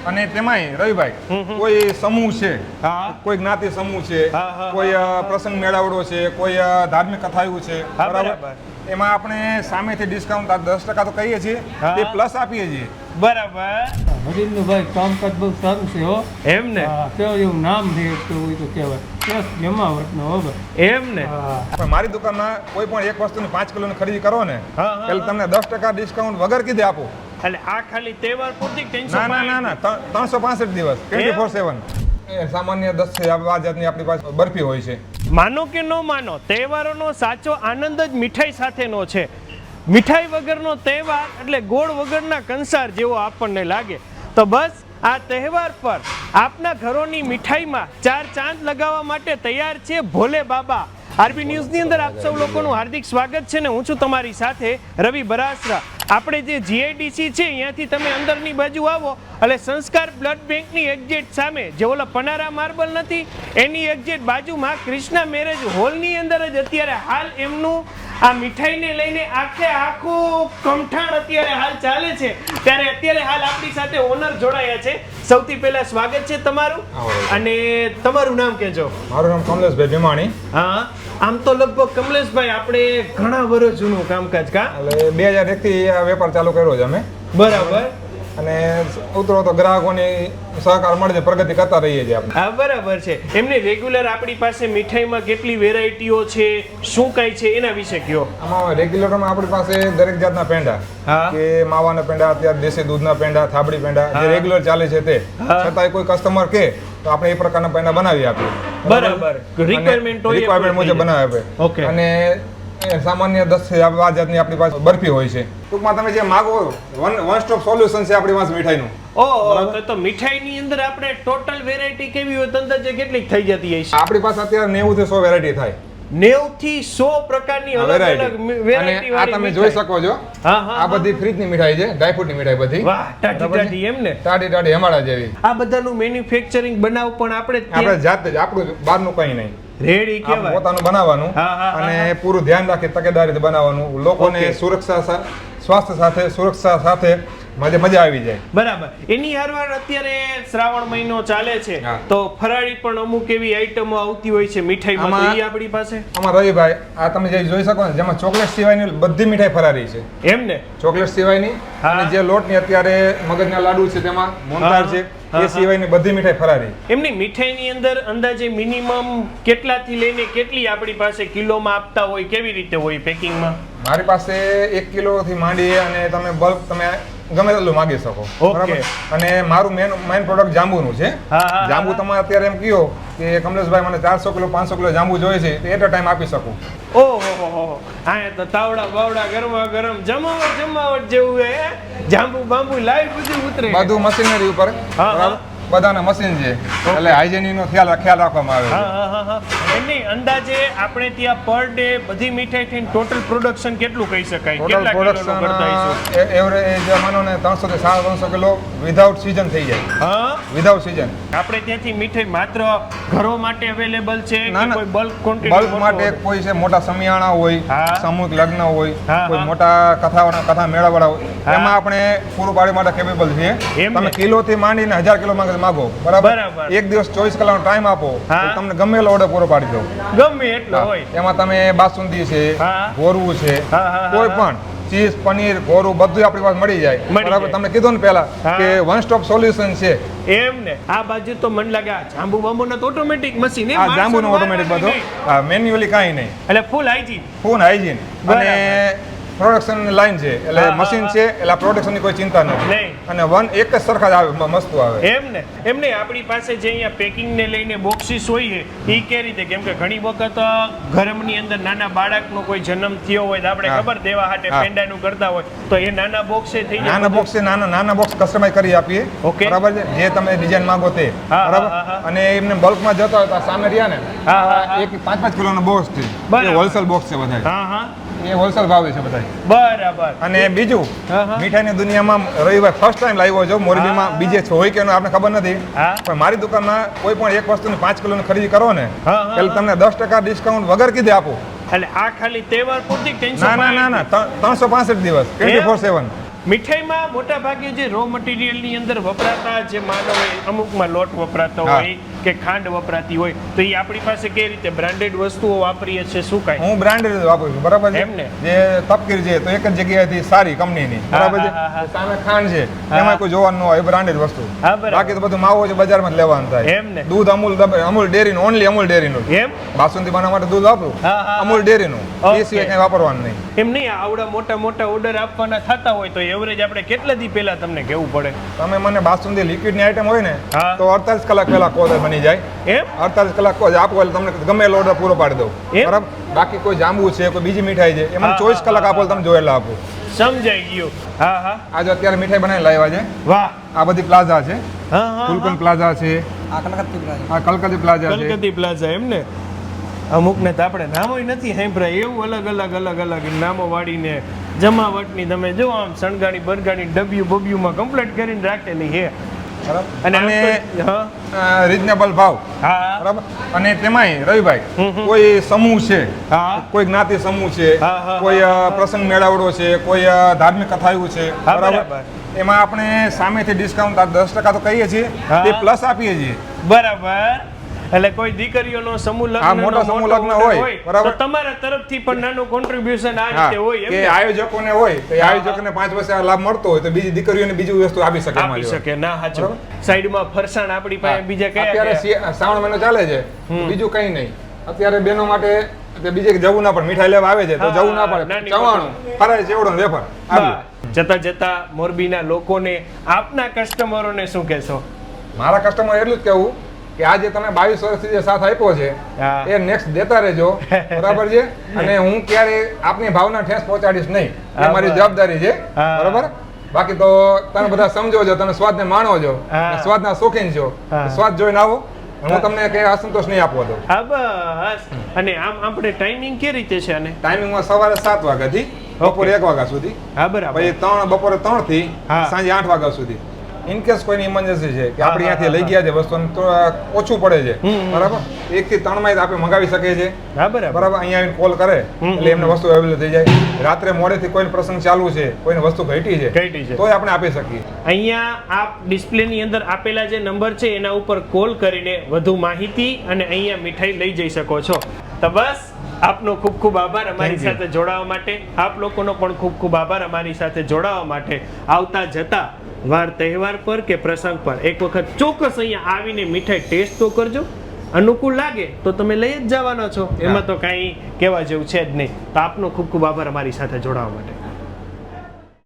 અને તેમાંય રવિભાઈ કોઈ સમૂહ છે, કોઈ જ્ઞાતિ સમૂહ છે, કોઈ પ્રસંગ મેળાવડો છે, કોઈ ધાર્મિક કથાયું છે, બરાબર, એમાં આપણે સામેથી ડિસ્કાઉન્ટ 10% તો કહીએ છીએ, તે પ્લસ આપીએ છીએ. બરાબર. હરીન્દ્રભાઈ કામકાજ બહુ સારું છે હો. એમ ને કેવું એવું નામ છે હોય તો કહેવાય પ્લસ જમાવટનો હવે એમ ને. પણ મારી દુકાનમાં કોઈ પણ એક વસ્તુની 5 કિલોની ખરીદી કરો ને એટલે તમને 10% ડિસ્કાઉન્ટ વગર કીધે આપો. એટલે આ ખાલી તહેવાર પૂરતી ના ના ના ના 365 દિવસ 24/7 સામાન્ય 10 જાતની આપણી પાસે બરફી હોય છે. માનો કે ન માનો, તહેવારોનો સાચો આનંદ જ મીઠાઈ સાથેનો છે. મીઠાઈ વગરનો તહેવાર એટલે ગોળ વગરના કંસાર જેવો આપણને લાગે. તો બસ આ તહેવાર પર આપના ઘરોની મીઠાઈમાં 4 ચાંદ લગાવવા માટે તૈયાર છે ભોલે બાબા. આરબી ન્યૂઝની અંદર આપ સૌ લોકોનું હાર્દિક સ્વાગત છે ને હું છું તમારી સાથે રવિ બરાસરા. આપણે જે જીઆઈડીસી છે અહીંયાથી તમે અંદરની બાજુ આવો એટલે સંસ્કાર બ્લડ બેંકની એક્ઝેક્ટ સામે જે ઓલા પનારા માર્બલ નથી એની એક્ઝેક્ટ બાજુમાં કૃષ્ણા મેરેજ હોલની અંદર જ અત્યારે હાલ એમનું આ મીઠાઈને લઈને આખું કમઠાણ અત્યારે હાલ ચાલે છે. ત્યારે અત્યારે હાલ આપણી સાથે ઓનર જોડાયા છે. સૌથી પહેલા સ્વાગત છે તમારું અને તમારું નામ કહેજો. મારું નામ કમલેશભાઈ ભીમાણી. હા, આમ તો લગભગ કમલેશભાઈ આપણે ઘણા વર્ષ જૂનું કામકાજ કા એટલે 2001 થી આ વેપાર ચાલુ કર્યો છે અમે. બરાબર. અને ઉતરો તો ગ્રાહકોની સહકાર મળે છે, પ્રગતિ કરતા રહીએ છીએ આપણે. હા, બરાબર છે. એમને રેગ્યુલર આપણી પાસે મીઠાઈમાં કેટલી વેરાયટીઓ છે, શું કઈ છે એના વિશે કયો. આમાં રેગ્યુલરમાં આપણી પાસે દરેક જાતના પેંડા કે માવાના પેંડા, અત્યારે દેશી દૂધના પેંડા, થાબડી પેંડા જે રેગ્યુલર ચાલે છે તે છતાંય કોઈ કસ્ટમર કે તો આપણે એ પ્રકારના પેંડા બનાવી આપીએ. બરાબર. રિક્વાયરમેન્ટ મુજબ બનાવી આપે. અને સામાન્ય 10 જાતની આપણી પાસે બરફી હોય છે. ટૂંકમાં તમે જે માગો વન સ્ટોપ સોલ્યુશન છે આપણી પાસે મીઠાઈનું. ઓહો, તો મીઠાઈની અંદર આપણે ટોટલ વેરાયટી કેવી હોય અંદાજે કેટલીક થઈ જતી હશે? આપણી પાસે અત્યારે 90 થી 100 વેરાયટી થાય. 90 થી 100 પ્રકારની અલગ અલગ વેરાયટી આ તમે જોઈ શકો છો. આ બધી ફ્રીજની મીઠાઈ છે, ડ્રાયફ્રૂટની મીઠાઈ બધી. વાહ, ટાટી એમ ને. ટાટી હમાડા જેવી. આ બધાનું મેન્યુફેક્ચરિંગ બનાવ પણ આપણે જાતે જ, આપણું બહારનું કંઈ નહીં. રેડી કહેવાય. પોતાનું બનાવવાનું અને પૂરું ધ્યાન રાખી તકેદારીથી બનાવવાનું. લોકોને સુરક્ષા, સ્વાસ્થ્ય સાથે, સુરક્ષા સાથે મજા આવી જાય. બરાબર. એની હારવાર અત્યારે શ્રાવણ મહિનો ચાલે છે તો ફરાળી પણ અમુક એવી આઈટમો આવતી હોય છે મીઠાઈમાં, તો એ આપણી પાસે. આમાં રવિભાઈ આ તમે જે જોઈ શકો ને જેમાં ચોકલેટ સિવાયની બધી મીઠાઈ ફરારી છે. એમ ને. ચોકલેટ સિવાયની અને જે લોટની અત્યારે મગજના લાડુ છે તેમાં મોનતાર છે એ સિવાયની બધી મીઠાઈ ફરારી. એમની મીઠાઈની અંદર અંદાજે મિનિમમ કેટલાથી લઈને કેટલી આપણી પાસે કિલોમાં આપતા હોય, કેવી રીતે હોય પેકિંગમાં? મારી પાસે 1 કિલો થી માંડી અને તમે બલ્ક તમે ગમે તેટલું માગી શકો. બરાબર. અને મારું મેઇન પ્રોડક્ટ જાંબુનું છે. જાંબુ તમે અત્યારે એમ કહો કે કમલેશભાઈ મને 400 કિલો 500 કિલો જાંબુ જોઈએ છે તો એટ અ ટાઈમ આપી શકું. ઓહો, હા તો તાવડા બાવડા ગરમા ગરમ જમાવટ જેવું હે. જાંબુ બાંબુ લાઈવ બધું ઉતરે, બધું મશીનરી ઉપર. બરાબર. બધાના મશીન છે એટલે હાઇજેનિક નો ખ્યાલ રાખવામાં આવે છે. એની અંદાજે આપણે ત્યાં પર ડે બધી મીઠાઈ થઈને ટોટલ પ્રોડક્શન કેટલું કહી શકાય? કેટલા કિલોનું કરતા હશો? એવરેજ માનો ને 300 થી 350 કિલો વિધાઉટ સીઝન થઈ જાય. હા, વિધાઉટ સીઝન. આપણે ત્યાંથી મીઠાઈ માત્ર ઘરો માટે અવેલેબલ છે કે કોઈ બલ્ક ક્વોન્ટિટી? બલ્ક માટે કોઈ છે, મોટા સમિયાણા હોય, સામૂહિક લગ્ન હોય, કોઈ મોટા કથા મેળાવડા હોય, એમાં આપણે પૂરું પાડવા માટે કેપેબલ છીએ. તમે કિલો થી માંડીને 1000 કિલો માગો, બરાબર. એક દિવસ 24 કલાકનો ટાઈમ આપો તો તમને ગમે એટલો ઓર્ડર પૂરો પાડી દો. ગમે એટલો હોય. એમાં તમે બાસુંદી છે, ગોરવું છે, કોઈ પણ ચીઝ, પનીર, ગોરું બધું આપણી પાસે મળી જાય. બરાબર. તમને કીધું ને પહેલા કે વન સ્ટોપ સોલ્યુશન છે. એમ ને. આ બાજુ તો મને લાગે જાંબુ બાંબુનો તો ઓટોમેટિક મશીન. આ જાંબુનો ઓટોમેટિક બધું, મેન્યુઅલી કાંઈ નહીં. એટલે ફૂલ હાઇજીન. ફૂલ હાઇજીન. અને પ્રોડક્શન લાઈન છે એટલે મશીન છે એટલે પ્રોડક્શનની કોઈ ચિંતા નથી. અને એક જ સરખા જ આવે, મસ્ત આવે. એમ ને. આપણી પાસે જે અહીંયા પેકિંગ ને લઈને બોક્સિસ હોય એ કે રીતે, કેમ કે ઘણી વખત ઘરની અંદર નાના બાળકનો કોઈ જન્મ થયો હોય તો આપણે ખબર દેવા હાટે પેંડાનું કરતા હોય તો એ નાના બોક્સ થઈ જાય. નાના બોક્સ છે, નાના બોક્સ કસ્ટમાઇઝ કરી આપીએ. બરાબર છે. જે તમે ડિઝાઇન માંગો તે. બરાબર. અને એમને બલ્કમાં જતા હોય તો સામે રહ્યા ને 5-5 કિલોનો બોક્સ છે, એ હોલસેલ બોક્સ છે બધા. એ હોલસેલ ભાવે છે બધા. બરાબર. અને બીજું મીઠાઈની દુનિયામાં રવિભાઈ ફર્સ્ટ ટાઈમ લાવ્યો છો મોરબીમાં. બીજે હોય કે આપણે ખબર નથી, પણ મારી દુકાનમાં કોઈ પણ એક વસ્તુની 5 કિલોની ખરીદી કરો ને એટલે તમને 10% ડિસ્કાઉન્ટ વગર કીધે આપો. એટલે આ ખાલી તહેવાર પૂરતી ટેન્શન? ના 365 દિવસ 24/7 મીઠાઈમાં મોટા ભાગે જે રો મટીરિયલની અંદર વપરાતા જે માનો હોય અમુકમાં લોટ વપરાતો હોય કે ખાંડ વપરાતી હોય તો એ આપણી પાસે કઈ રીતે બ્રાન્ડેડ વસ્તુઓ વાપરીએ છીએ શું કાંઈ? હું બ્રાન્ડેડ વાપરું છું, બરાબર છે. એમને જે તપકીર છે તો એક જ જગ્યાએથી સારી કંપનીની, બરાબર છે. સામે ખાંડ છે એમાં કોઈ જોવાનું ન હોય, બ્રાન્ડેડ વસ્તુ. બાકી તો બધું માવો છે બજારમાં જ લેવાનું થાય. એમને દૂધ અમૂલ ડેરીનું, ઓનલી અમૂલ ડેરીનું. એમ બાસુંદી બનાવવા માટે દૂધ વાપરું અમૂલ ડેરીનું, એ સિવાય કઈ વાપરવાનું નહીં. એમ નહીં, આવડા મોટા મોટા ઓર્ડર આપવાના થતા હોય તો એવરેજ આપણે કેટલા દી પહેલા તમને કેવું પડે? તમે મને બાસુંદી લિક્વિડની આઈટમ હોય ને તો 48 કલાક પહેલા કહો તો બની જાય. એમ 48 કલાક કહો આપો એટલે તમને ગમે એટલો ઓર્ડર પૂરો પાડી દઉં, બરાબર. બાકી કોઈ જાંબુ છે, કોઈ બીજી મીઠાઈ છે, એમાં 24 કલાક આપો તમે જોયેલા આપો. સમજાઈ ગયું. હા હા, આજે અત્યારે મીઠાઈ બનાવી લાવ્યા છે. વાહ, આ બધી પ્લાઝા છે, હા હા, ફુલકન પ્લાઝા છે, આ કલકત્તી પ્લાઝા છે. કલકત્તી પ્લાઝા એમને. અમુક ને તો આપણે નામો નથી સાંભળ્યા, એવું અલગ અલગ નામો વાળીને જમાવટની તમે જો આમ સણગાણી બરગાણી ડબ્યુમાં કમ્પ્લીટ કરીને રાખેલી છે. અને રીઝનેબલ ભાવ, બરાબર. અને તેમાંય રવિભાઈ કોઈ સમૂહ છે, કોઈ જ્ઞાતિ સમૂહ છે, કોઈ પ્રસંગ મેળાવડો છે, કોઈ ધાર્મિક કથાયું છે, બરાબર. એમાં આપણે સામેથી ડિસ્કાઉન્ટ 10% તો કહીએ છીએ, તે પ્લસ આપીએ છીએ, બરાબર. એટલે કોઈ દીકરીઓનો સમૂહ લગ્ન મોટો સમૂહ લગ્ન હોય, બરાબર, તો તમારા તરફથી પણ નાનું કોન્ટ્રીબ્યુશન આ રીતે હોય કે આયોજકોને હોય તો આયોજકોને 5 વર્ષે લાભ મળતો હોય તો બીજી દીકરીઓને બીજી વસ્તુ આપી શકે. આપી શકે ના, સાચું. સાઈડમાં ફરસાણ આપણી પાસે બીજા કયા? અત્યારે શ્રાવણ મહિનો ચાલે છે, બીજું કઈ નહીં. અત્યારે બહેનો માટે બીજે જવું ના પડે, મીઠાઈ લેવા આવે છે તો જવું ના પડે, ચવાણું ફરાય ચેવડો વેફર. જતા જતા મોરબીના લોકોને, આપના કસ્ટમરોને શું કહેશો? મારા કસ્ટમર એટલું જ કહેવું કે આજે તમે 22 વર્ષથી જે સાથ આપ્યો છે એ નેક્સ્ટ દેતા રહેજો, બરાબર છે. અને હું ક્યારે આપની ભાવના ઠેસ પહોંચાડીશ નહીં, એ મારી જવાબદારી છે, બરાબર. બાકી તો તમે બધા સમજો છો, તમે સ્વાદને માણો છો, સ્વાદના શોખીન છો, સ્વાદ જોઈને આવો, હું તમને કઈ અસંતોષ નહીં આપવો દઉં. હા બસ. અને આમ આપણે ટાઈમિંગ કે રીતે છે? અને ટાઈમિંગમાં સવારે 7 વાગ્યાથી બપોરે 1 વાગ્યા સુધી, હા બરાબર. પછી બપોરે 3 થી સાંજે 8 વાગ્યા સુધી. ઇન કેસ કોઈની ઇમરજન્સી છે કે આપણે અહીંયાથી લઈ ગયા છે વસ્તુ તો ઓછું પડે છે, બરાબર, 1 થી 3 માં આપણે મંગાવી શકીએ છીએ, બરાબર. અહીંયા આવીને કોલ કરે એટલે એમને વસ્તુ અવેલેબલ થઈ જાય. રાત્રે મોડેથી કોઈ પ્રસંગ ચાલુ છે, કોઈને વસ્તુ ઘટી છે તોય આપણે આપી શકીએ. અહીંયા આપ ડિસ્પ્લેની અંદર આપેલા જે નંબર છે એના ઉપર કોલ કરીને વધુ માહિતી અને અહીંયા મીઠાઈ લઈ જઈ શકો છો. તો બસ આપનો ખૂબ ખૂબ આભાર અમારી સાથે જોડાવા માટે. આપ લોકોનો પણ ખૂબ ખૂબ આભાર અમારી સાથે જોડાવા માટે. આવતા જતા વાર તહેવાર પર કે પ્રસંગ પર એક વખત ચોક્કસ અહીંયા આવીને મીઠાઈ ટેસ્ટ તો કરજો. અનુકૂળ લાગે તો તમે લઈ જ જવાના છો, એમાં તો કાંઈ કહેવા જેવું છે જ નહીં. તો આપનો ખૂબ ખૂબ આભાર અમારી સાથે જોડાવા માટે.